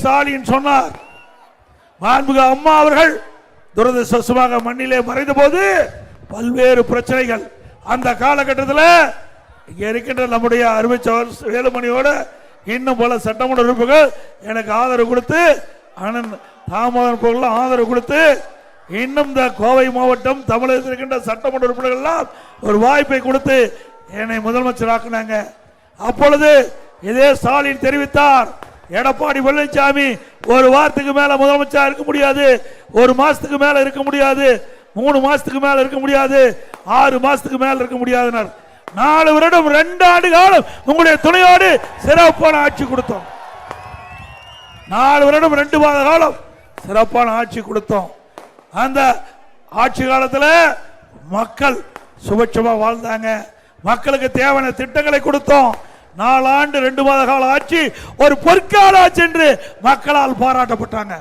ஸ்டாலின் சொன்னார். மாண்புமிகு அம்மா அவர்கள் துரதிருஷ்டவசமாக மண்ணிலே மறைந்த போது பல்வேறு பிரச்சனைகள். அந்த காலகட்டத்தில் இங்கே இருக்கின்ற நம்முடைய அருமை வேலுமணியோட இன்னும் பல சட்டமன்ற உறுப்பினர்கள் எனக்கு ஆதரவு கொடுத்து, அண்ணன் தாமோதரன் ஆதரவு கொடுத்து, இன்னும் இந்த கோவை மாவட்டம் தமிழகத்தில் இருக்கின்ற சட்டமன்ற உறுப்பினர்கள் எல்லாம் ஒரு வாய்ப்பை கொடுத்து என்னை முதலமைச்சர் ஆக்குனாங்க. அப்பொழுது இதே ஸ்டாலின் தெரிவித்தார், எடப்பாடி பழனிசாமி ஒரு வாரத்துக்கு மேல முதலமைச்சர் இருக்க முடியாது, ஒரு மாசத்துக்கு மேல இருக்க முடியாது, 3 மாசத்துக்கு மேல இருக்க முடியாது, 6 மாசத்துக்கு மேல இருக்க முடியாது. 4 வருடம் 2 ஆண்டு காலம் உங்களுடைய துணையோடு சிறப்பான ஆட்சி கொடுத்தோம். 4 வருடம் 2 மாத காலம் சிறப்பான ஆட்சி கொடுத்தோம். அந்த ஆட்சி காலத்தில் மக்கள் சுபட்சமா வாழ்ந்தாங்க. மக்களுக்கு தேவையான திட்டங்களை கொடுத்தோம். 4 ஆண்டு 2 மாத கால ஆட்சி ஒரு பொற்கால ஆட்சி என்று மக்களால் பாராட்டப்பட்டாங்க.